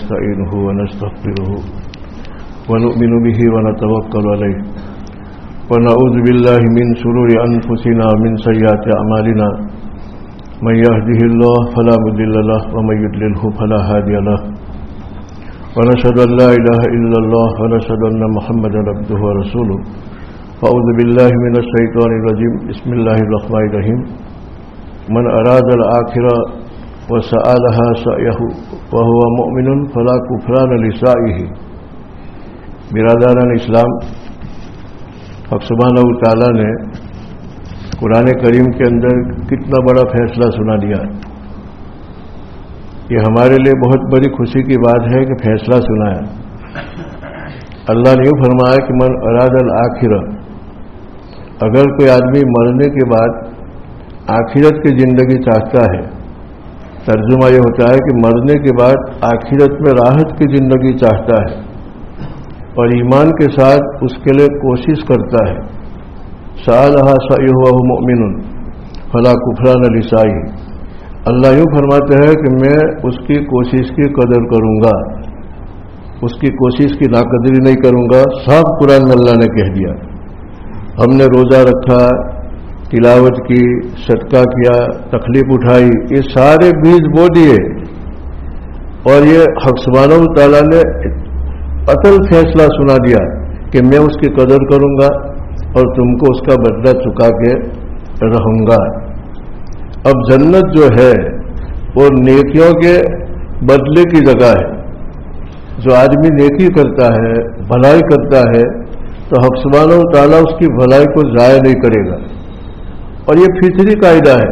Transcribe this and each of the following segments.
ونستعينه ونستغفره ونؤمن به ونتوكل عليه ونعوذ بالله من شرور أنفسنا ومن سيئات أعمالنا من يهده الله فلا مضل له ومن يضلله فلا هادي له ونشهد أن لا إله إلا الله ونشهد أن محمدا عبده ورسوله فأعوذ بالله من الشيطان الرجيم بسم الله الرحمن الرحيم من أراد الآخرة وسألها سعيه وهو مؤمن فلا كفران لسعيه. برادران اسلام، حق سبحانہ و تعالیٰ نے قرآن کریم کے اندر کتنا بڑا فیصلہ سنا دیا. یہ ہمارے لیے بہت بڑی خوشی کی بات ہے کہ فیصلہ سنایا. اللہ نے یوں فرمایا کہ من اراد الآخرہ، اگر کوئی آدمی مرنے کے بعد آخرت کی زندگی چاہتا ہے، ترجمہ یہ ہوتا ہے کہ مرنے کے بعد آخرت میں راحت کی زندگی چاہتا ہے اور ایمان کے ساتھ اس کے لیے کوشش کرتا ہے، سألها سعيه وهو مؤمن فلا كفران لسعيه. اللہ یوں فرماتے ہیں کہ میں اس کی کوشش کی قدر کروں گا، اس کی کوشش کی ناقدری نہیں کروں گا. صاف قرآن میں اللہ نے کہہ دیا. ہم نے روزہ رکھا، تلاوت کی، صدقہ کیا، تکلیف اٹھائی، یہ سارے بیج بو دیے اور یہ حق سبحانہ و تعالیٰ نے اصل فیصلہ سنا دیا کہ میں اس کی قدر کروں گا اور تم کو اس کا بدلہ چکا کے رہوں گا. اب جنت جو ہے وہ نیکیوں کے بدلے کی جگہ ہے. جو آدمی نیکی کرتا ہے، بھلائی کرتا ہے، تو حق سبحانہ و تعالیٰ اس کی بھلائی کو ضائع نہیں کرے گا. اور یہ فطری قاعدہ ہے.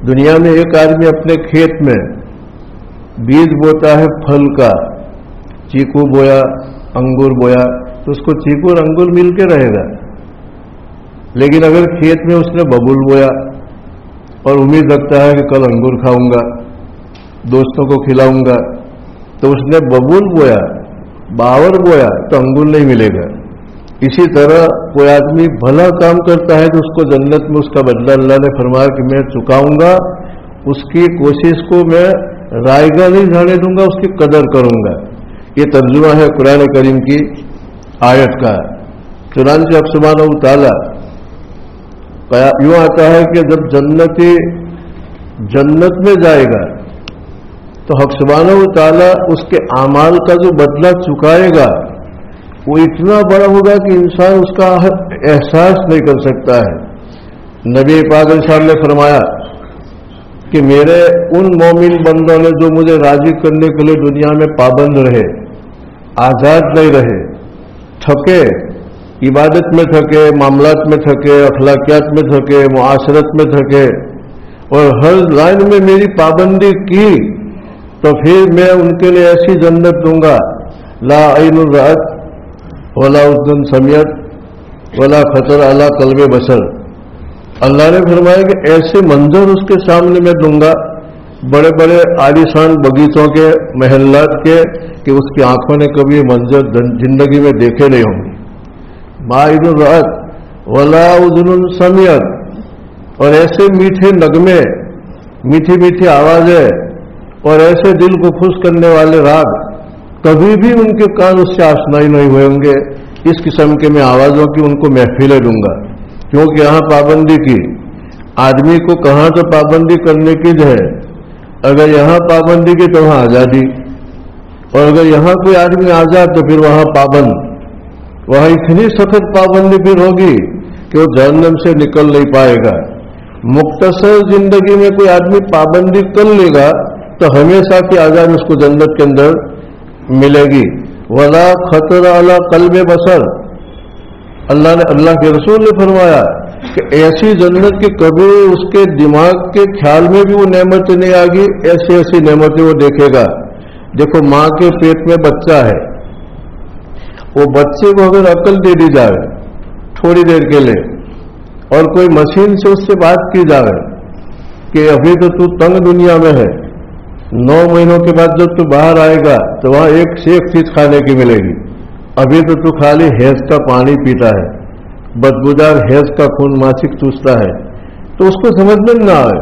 دنیا میں ایک آدمی اپنے کھیت میں بیج بوتا ہے پھل کا، چیکو بویا، انگور بویا، تو اس کو چیکو اور انگور مل کے رہے گا. لیکن اگر کھیت میں اس نے ببول بویا اور امید رکھتا ہے کہ کل انگور کھاؤں گا، دوستوں کو کھلاؤں گا، تو اس نے ببول بویا، باور بویا، تو انگور نہیں ملے گا. اسی طرح کوئی آدمی بھلا کام کرتا ہے تو اس کو جنت میں اس کا بدلہ اللہ نے فرمایا کہ میں چکاؤں گا. اس کی کوشش کو میں رائے گا نہیں جانے دوں گا، اس کی قدر کروں گا. یہ ترجمہ ہے قرآن کریم کی آیت کا. چنانچہ حق سبحانہ و تعالیٰ یوں آتا ہے کہ جب جنتی جنت میں جائے گا تو حق سبحانہ و تعالیٰ اس کے اعمال کا جو بدلہ چکائے گا وہ اتنا بڑا ہوگا کہ انسان اس کا احساس نہیں کر سکتا ہے. نبی پاک علیہ السلام نے فرمایا کہ میرے ان مومن بندوں نے جو مجھے راضی کرنے کے لیے دنیا میں پابند رہے، آزاد نہیں رہے، تھکے، عبادت میں تھکے، معاملات میں تھکے، اخلاقیات میں تھکے، معاشرت میں تھکے اور ہر لائن میں میری پابندی کی، تو پھر میں ان کے لیے ایسی جنت دوں گا لا عین رأت ولا اذن سمعت ولا خطر علی قلب بشر. اللہ نے فرمایا کہ ایسے منظر اس کے سامنے میں دوں گا، بڑے بڑے عالیشان باغیچوں کے، محلات کے، کہ اس کی آنکھوں نے کبھی یہ منظر زندگی میں دیکھے نہیں ہوں گے. ما عین رأت ولا اذن سمعت، اور ایسے میٹھے نغمے، میٹھی میٹھی آوازیں اور ایسے دل کو خوش کرنے والے راگ کبھی بھی ان کے کان اس سے آشنائی نہیں ہوئے ہوں گے. اس قسم کے میں آوازوں کی ان کو محفلیں دوں گا. کیونکہ یہاں پابندی کی، آدمی کو کہاں تو پابندی کرنے کی جو ہے، اگر یہاں پابندی کی تو وہاں آزادی، اور اگر یہاں کوئی آدمی آزاد تو پھر وہاں پابند. وہاں اتنی سخت پابندی پھر ہوگی کہ وہ جہنم سے نکل نہیں پائے گا. مختصر زندگی میں کوئی آدمی پابندی کر لے گا تو ہمیشہ کی آزاد اس کو جنت کے اندر ملے گی. ولا خطر علی قلب بشر، اللہ کے رسول نے فرمایا کہ ایسی جنت کی کبھی اس کے دماغ کے خیال میں بھی وہ نعمتیں نہیں آ گی. ایسی ایسی نعمتیں وہ دیکھے گا. دیکھو ماں کے پیٹ میں بچہ ہے، وہ بچے کو اگر عقل دے دی جائے تھوڑی دیر کے لیے اور کوئی مشین سے اس سے بات کی جائے کہ ابھی تو تنگ دنیا میں ہے، 9 مہینوں کے بعد جب تو باہر آئے گا تو وہاں ایک سے ایک چیز کھانے کی ملے گی. ابھی تو خالی حیض کا پانی پیتا ہے، بدبودار حیض کا خون ماسک چوستا ہے، تو اس کو سمجھ میں نہ آئے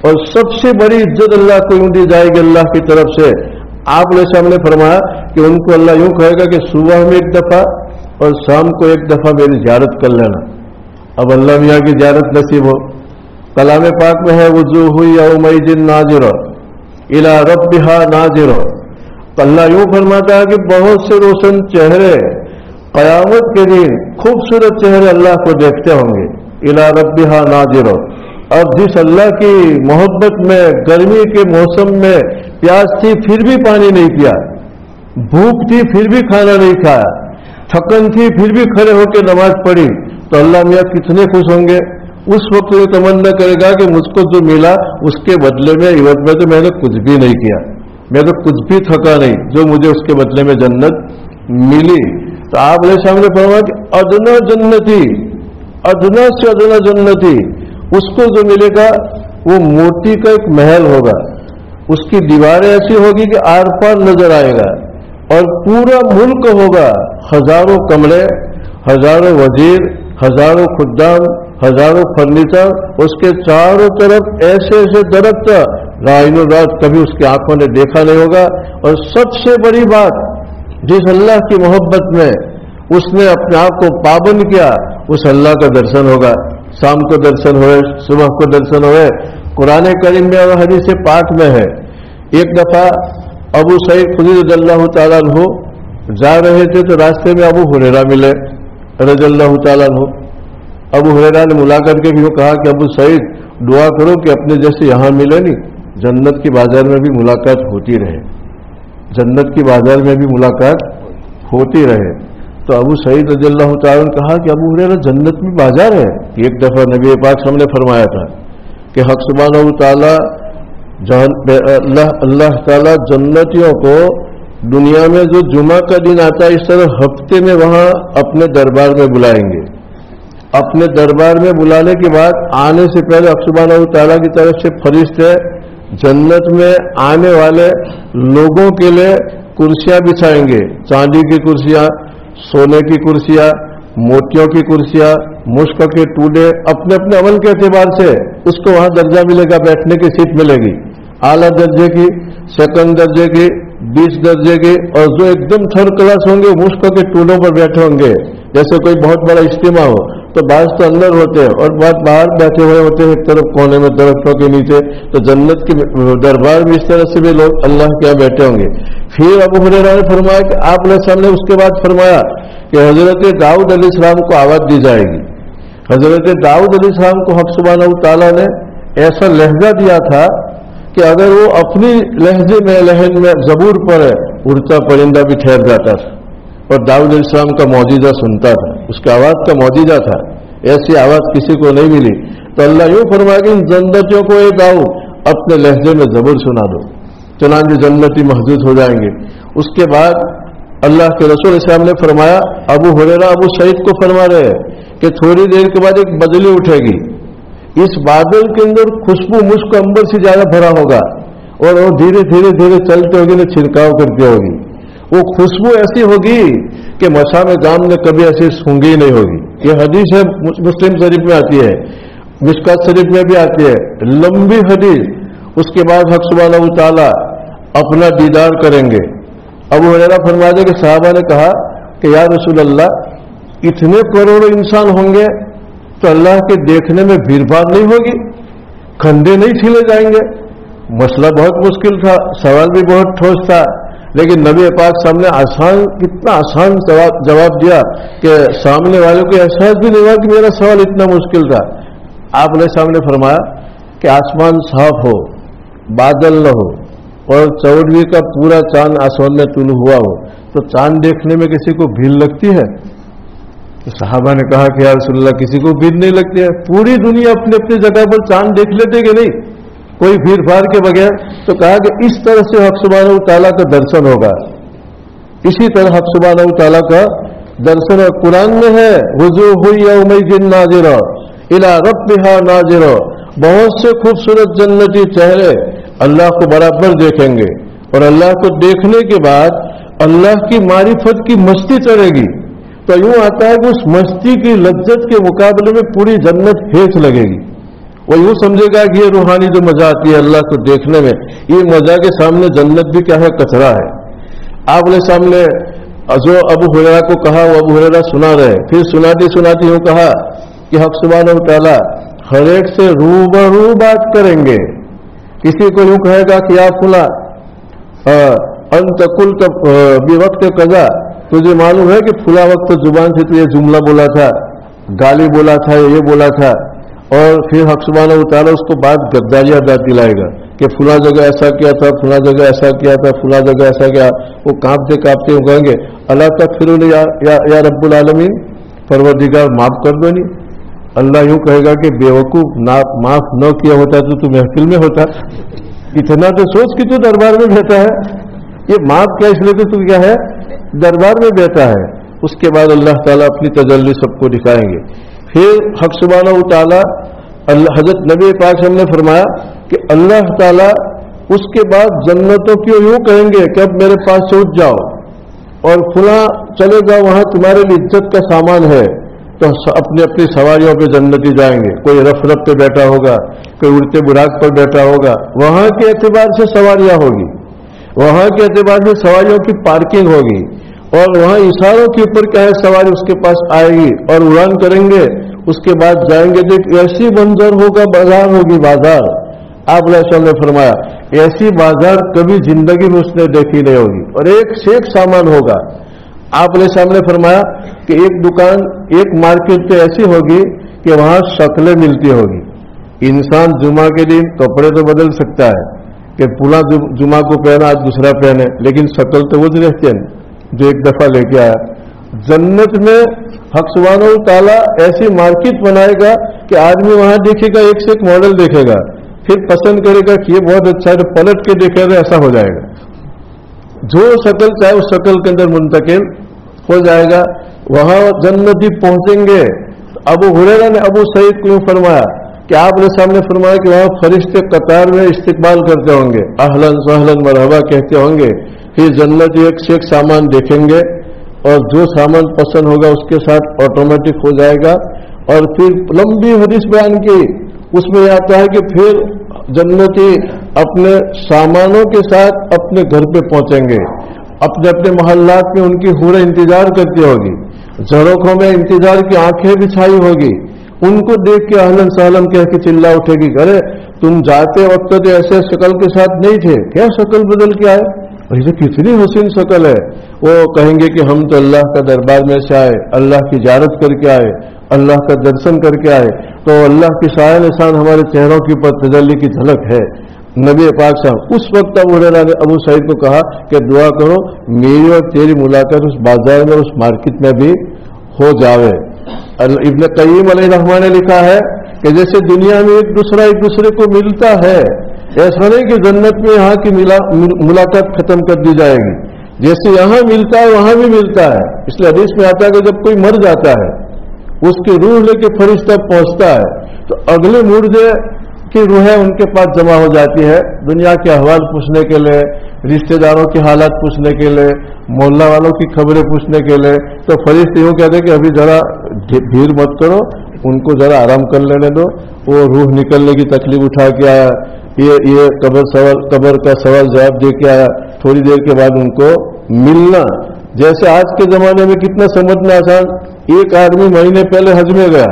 اور سب سے بڑی عزت اللہ کو یوں دی جائے گی اللہ کی طرف سے. آپ نے سامنے فرمایا کہ ان کو اللہ یوں کہے گا کہ صبح میں ایک دفعہ اور شام کو ایک دفعہ میری زیارت کر لینا. اب اللہ میاں کی زیارت نصیب ہو. کلام پاک میں ہے وجوہ یومئذ ناظرہ الی ربہا ناظرہ. اللہ یوں فرماتا ہے کہ بہت سے روشن چہرے قیامت کے دن خوبصورت چہرے اللہ کو دیکھتے ہوں گے. الی ربہا ناظرہ. اور جس اللہ کی محبت میں گرمی کے موسم میں پیاس تھی پھر بھی پانی نہیں پیا, بھوک تھی پھر بھی کھانا نہیں کھایا, تھکن تھی پھر بھی کھڑے ہو کے نماز پڑھی, تو اللہ میاں کتنے خوش ہوں گے. اس وقت یہ تمنا کرے گا کہ مجھ کو جو ملا اس کے بدلے میں عوض میں تو میں نے کچھ بھی نہیں کیا, میں تو کچھ بھی تھکا نہیں, جو مجھے اس کے بدلے میں جنت ملی. تو آپ نے سامنے فرمایا کہ ادنا جنتی, ادنا سے ادنا جنتی, اس کو جو ملے گا وہ موتی کا ایک محل ہوگا. اس کی دیواریں ایسی ہوگی کہ آر پار نظر آئے گا, اور پورا ملک ہوگا, ہزاروں کمرے, ہزاروں وزیر, ہزاروں خدام, ہزاروں فرنیچر, اس کے چاروں طرف ایسے ایسے درخت رائن و رات کبھی اس کی آنکھوں نے دیکھا نہیں ہوگا. اور سب سے بڑی بات, جس اللہ کی محبت میں اس نے اپنے آپ کو پابند کیا, اس اللہ کا درشن ہوگا. شام کو درشن ہوئے, صبح کو درشن ہوئے. قرآن کریم میں اور حدیث پاک میں ہے, ایک دفعہ ابو سعید خدری رضی اللہ تعالیٰ عنہ جا رہے تھے تو راستے میں ابو ہریرہ ملے رضی اللہ تعالیٰ عنہ. ابو ہریرہ نے ملا کر کے بھی وہ کہا کہ ابو سعید دعا کرو کہ اپنے جیسے یہاں ملے نہیں, جنت کی بازار میں بھی ملاقات ہوتی رہے, جنت کی بازار میں بھی ملاقات ہوتی رہے. تو ابو سعید رضی اللہ تعالیٰ نے کہا کہ ابو ہریرہ جنت میں بازار ہے. ایک دفعہ نبی پاک ہم نے فرمایا تھا کہ حق سبحانہ و تعالیٰ اللہ تعالیٰ جنتیوں کو دنیا میں جو جمعہ کا دن آتا ہے اس طرح ہفتے میں وہاں اپنے دربار میں بلائیں گے. اپنے دربار میں بلانے کے بعد آنے سے پہلے حق سبحانہ و تعالیٰ کی طرف سے فرشتے جنت میں آنے والے لوگوں کے لیے کرسیاں بچھائیں گے, چاندی کی کرسیاں, سونے کی کرسیاں, موتیوں کی کرسیاں, مشک کے ٹوڈے. اپنے اپنے عمل کے اعتبار سے اس کو وہاں درجہ ملے گا, بیٹھنے کی سیٹ ملے گی, اعلیٰ درجے کی, سیکنڈ درجے کی, 20 درجے کی. اور جو ایک دم تھرڈ کلاس ہوں گے مشک کے ٹولوں پر بیٹھے ہوں گے. جیسے کوئی بہت بڑا اجتماع ہو تو بعض تو اندر ہوتے ہیں اور بعض باہر بیٹھے ہوئے ہوتے ہیں ایک طرف کونے میں درختوں کے نیچے. تو جنت کے دربار میں اس طرح سے بھی لوگ اللہ کے یہاں بیٹھے ہوں گے. پھر ابو ہریرہ نے فرمایا کہ آپ نے سامنے اس کے بعد فرمایا کہ حضرت داؤد علیہ السلام کو آواز دی جائے گی. حضرت داؤد علیہ السلام کو حق سبحانہ و تعالیٰ نے ایسا لہجہ دیا تھا کہ اگر وہ اپنی لہجے میں لہن میں زبور پر اڑتا پرندہ بھی ٹھہر جاتا تھا اور داؤد علیہ السلام کا معجزہ سنتا تھا. اس کی آواز کا معجزہ تھا, ایسی آواز کسی کو نہیں ملی. تو اللہ یوں فرمایا کہ ان جنتیوں کو اے داؤد اپنے لہجے میں زبور سنا دو, چنانچہ جنتی محظوظ ہو جائیں گے. اس کے بعد اللہ کے رسول اسلام نے فرمایا, ابو ہریرہ ابو سعید کو فرما رہے کہ تھوڑی دیر کے بعد ایک بجلی اٹھے گی, اس بادل کے اندر خوشبو مشک انبر سے زیادہ بھرا ہوگا اور وہ دھیرے دھیرے دھیرے چلتے ہوگی نہ چھڑکاؤ کرتی ہوگی. وہ خوشبو ایسی ہوگی کہ مشام جام نے کبھی ایسی سونگی نہیں ہوگی. یہ حدیث ہے, مسلم شریف میں آتی ہے, مشکات شریف میں بھی آتی ہے, لمبی حدیث. اس کے بعد حق سبحانہ و تعالیٰ اپنا دیدار کریں گے. ابو ہریرہ فرما دے کہ صحابہ نے کہا کہ یا رسول اللہ اتنے کروڑوں انسان ہوں گے تو اللہ کے دیکھنے میں بھیڑ بھاڑ نہیں ہوگی, کندھے نہیں چھیلے جائیں گے. مسئلہ بہت مشکل تھا, سوال بھی بہت ٹھوس تھا, لیکن نبی پاک سامنے آسان, کتنا آسان جواب دیا کہ سامنے والوں کو احساس بھی نہیں ہوا کہ میرا سوال اتنا مشکل تھا. آپ نے سامنے فرمایا کہ آسمان صاف ہو, بادل نہ ہو اور 14ویں کا پورا چاند آسمان میں طلوع ہوا ہو تو چاند دیکھنے میں کسی کو بھیڑ لگتی ہے؟ تو صحابہ نے کہا کہ یا رسول اللہ کسی کو بھیڑ نہیں لگتی ہے. پوری دنیا اپنی اپنی جگہ پر چاند دیکھ لیتے کہ نہیں, کوئی بھیڑ بھاڑ کے بغیر. تو کہا کہ اس طرح سے حق سبحانہ و تعالیٰ کا درشن ہوگا, اسی طرح حق سبحانہ و تعالیٰ کا درشن. قرآن میں ہے وجوہ یومئذ ناظرہ الی ربہا ناظرہ, بہت سے خوبصورت جنتی چہرے اللہ کو برابر دیکھیں گے اور اللہ کو دیکھنے کے بعد اللہ کی معرفت کی مستی چڑھے گی. تو یوں آتا ہے کہ اس مستی کی لذت کے مقابلے میں پوری جنت ہیچ لگے گی, وہ یوں سمجھے گا کہ یہ روحانی جو مزہ آتی ہے اللہ کو دیکھنے میں، یہ مزہ کے سامنے جنت بھی کیا ہے؟ کچرا ہے۔ آپ نے سامنے جو ابو ہریرہ کو کہا وہ ابو ہریرہ سنا رہے، پھر سناتی ہوں کہا کہ حق سبحانہ و تعالیٰ ہر ایک سے روبرو بات کریں گے۔ کسی کو یوں کہے گا کہ آپ فلاں انت قلت بوقت قضا، تجھے معلوم ہے کہ فلاں وقت زبان سے تو یہ جملہ بولا تھا، گالی بولا تھا، یہ بولا تھا، اور پھر حق سبحانہ و تعالیٰ اس کو بات گداری یاد دلائے گا کہ فلاں جگہ ایسا کیا تھا، فلاں جگہ ایسا کیا تھا، فلاں جگہ ایسا کیا۔ وہ کانپتے کانپتے کہیں گے اللہ تغفر لی یا رب العالمین، پروردگار معاف کر دو۔ نہیں، اللہ یوں کہے گا کہ بے وقوف، معاف نہ کیا ہوتا تو محفل میں ہوتا، اتنا تو سوچ کہ تو دربار میں بیٹھا ہے، یہ معاف کیا اس لیے تو کیا ہے؟ دربار میں بیٹھا ہے۔ اس کے بعد اللہ تعالیٰ اپنی تجلی سب کو دکھائیں گے۔ پھر حق سبحانہ و تعالیٰ حضرت نبی پاک ہم نے فرمایا کہ اللہ تعالیٰ اس کے بعد جنتوں کی یوں کہیں گے کہ اب میرے پاس سے اٹھ جاؤ اور فلاں چلے جاؤ، وہاں تمہارے لیے عزت کا سامان ہے۔ تو اپنی اپنی سواریوں پہ جنتی جائیں گے، کوئی رف پہ بیٹھا ہوگا، کوئی اڑتے براق پر بیٹھا ہوگا، وہاں کے اعتبار سے سواریاں ہوگی، وہاں کے اعتبار سے سواریوں کی پارکنگ ہوگی، اور وہاں اشاروں کے اوپر کیا ہے سواری اس کے پاس آئے گی اور اڑان کریں گے۔ اس کے بعد جائیں گے تو ایک ایسی منظر ہوگا، بازار ہوگی، بازار۔ آپ علیہ السلام نے فرمایا ایسی بازار کبھی زندگی میں اس نے دیکھی نہیں ہوگی، اور ایک سے ایک سامان ہوگا۔ آپ علیہ السلام نے فرمایا کہ ایک دکان، ایک مارکیٹ تو ایسی ہوگی کہ وہاں شکلیں ملتی ہوگی۔ انسان جمعہ کے دن کپڑے تو بدل سکتا ہے کہ پورا جمعہ کو پہنا آج دوسرا پہنے، لیکن شکل تو وہ رہتی ہے جو ایک دفعہ لے کے آیا۔ جنت میں حق سبحانہ و تعالیٰ ایسی مارکیٹ بنائے گا کہ آدمی وہاں دیکھے گا، ایک سے ایک ماڈل دیکھے گا، پھر پسند کرے گا کہ یہ بہت اچھا ہے، پلٹ کے دیکھے گا، ایسا ہو جائے گا۔ جو شکل چاہے اس شکل کے اندر منتقل ہو جائے گا۔ وہاں جنتی پہنچیں گے۔ ابو ہریرہ نے ابو سعید کو فرمایا کہ آپ نے سامنے فرمایا کہ وہاں فرشتے قطار میں استقبال کرتے ہوں گے، اہلاً سہلاً مرحبا کہتے ہوں گے۔ پھر جنتی ایک سے ایک سامان دیکھیں گے اور جو سامان پسند ہوگا اس کے ساتھ آٹومیٹک ہو جائے گا۔ اور پھر لمبی حدیث بیان کی، اس میں یہ آتا ہے کہ پھر جنتی اپنے سامانوں کے ساتھ اپنے گھر پہ پہنچیں گے، اپنے اپنے محلات میں ان کی حوریں انتظار کرتی ہوگی، جھروکھوں میں انتظار کی آنکھیں بچھائی ہوگی، ان کو دیکھ کے اہلاً سہلاً کہہ کے چلا اٹھے گی، ارے تم جاتے وقت تو ایسے شکل کے ساتھ نہیں تھے، کیا شکل بدل کے آئے؟ یہ کتنی حسین شکل ہے۔ وہ کہیں گے کہ ہم تو اللہ کا دربار میں سے آئے، اللہ کی زیارت کر کے آئے، اللہ کا درشن کر کے آئے، تو اللہ کی سایہ نشان ہمارے چہروں کے اوپر تجلی کی جھلک ہے۔ نبی پاک صاحب اس وقت ابو ہریرہ نے ابو سعید کو کہا کہ دعا کرو میری اور تیری ملاقات اس بازار میں، اس مارکیٹ میں بھی ہو جاوے۔ ابن قیم علیہ الرحمہ نے لکھا ہے کہ جیسے دنیا میں ایک دوسرے کو ملتا ہے، ایسا نہیں کہ جنت میں یہاں کی ملاقات ختم کر دی جائے گی، جیسے یہاں ملتا ہے وہاں بھی ملتا ہے۔ اس لیے حدیث میں آتا ہے کہ جب کوئی مر جاتا ہے اس کی روح لے کے فرشتہ پہنچتا ہے تو اگلے مردے کی روحیں ان کے پاس جمع ہو جاتی ہے، دنیا کے احوال پوچھنے کے لیے، رشتہ داروں کے حالات پوچھنے کے لیے، محلہ والوں کی خبریں پوچھنے کے لیے۔ تو فرشتے یوں کہتے ہیں کہ ابھی ذرا بھیڑ مت کرو، ان کو ذرا آرام کر لینے دو، وہ روح نکلنے کی تکلیف اٹھا کے آیا، یہ قبر کا سوال جواب دے کے آیا، تھوڑی دیر کے بعد ان کو ملنا۔ جیسے آج کے زمانے میں کتنا سمجھنا آسان، ایک آدمی مہینے پہلے حج میں گیا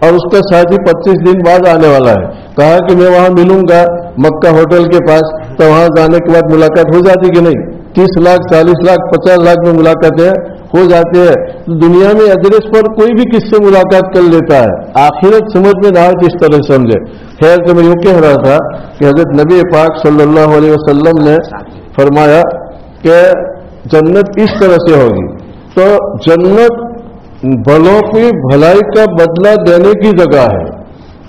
اور اس کا ساتھی 25 دن بعد آنے والا ہے، کہا کہ میں وہاں ملوں گا مکہ ہوٹل کے پاس، تو وہاں جانے کے بعد ملاقات ہو جاتی کہ نہیں؟ 30 لاکھ 40 لاکھ 50 لاکھ میں ملاقاتیں ہو جاتی ہے۔ دنیا میں ایڈریس پر کوئی بھی کس سے ملاقات کر لیتا ہے، آخرت سمجھ میں نہ کس طرح سمجھے۔ خیر تو میں یوں کہہ رہا تھا کہ حضرت نبی پاک صلی اللہ علیہ وسلم نے فرمایا کہ جنت اس طرح سے ہوگی، تو جنت بھلوں کی بھلائی کا بدلہ دینے کی جگہ ہے،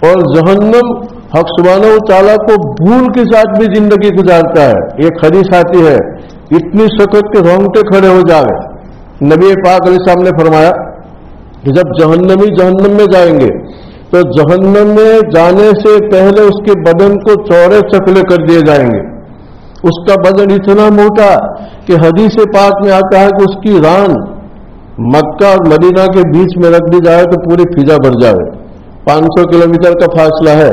اور جہنم حق سبحانہ و تعالیٰ کو بھول کے ساتھ بھی زندگی گزارتا ہے۔ ایک حدیث آتی ہے اتنی سخت کے رونگٹے کھڑے ہو جائے۔ نبی پاک علیہ السلام نے فرمایا کہ جب جہنمی جہنم میں جائیں گے تو جہنم میں جانے سے پہلے اس کے بدن کو چوڑے چکلے کر دیے جائیں گے، اس کا بدن اتنا موٹا کہ حدیث پاک میں آتا ہے کہ اس کی ران مکہ اور مدینہ کے بیچ میں رکھ دی جائے تو پوری فضا بھر جائے۔ 500 کلومیٹر کا فاصلہ ہے،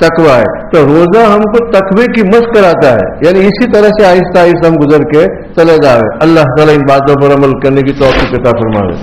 تقوی ہے. تو روزہ ہم کو تقوی کی مشق کراتا ہے، یعنی اسی طرح سے آہستہ آہستہ ہم گزر کے چلے جا رہے. اللہ تعالیٰ ان باتوں پر عمل کرنے کی توفیق عطا فرمائے.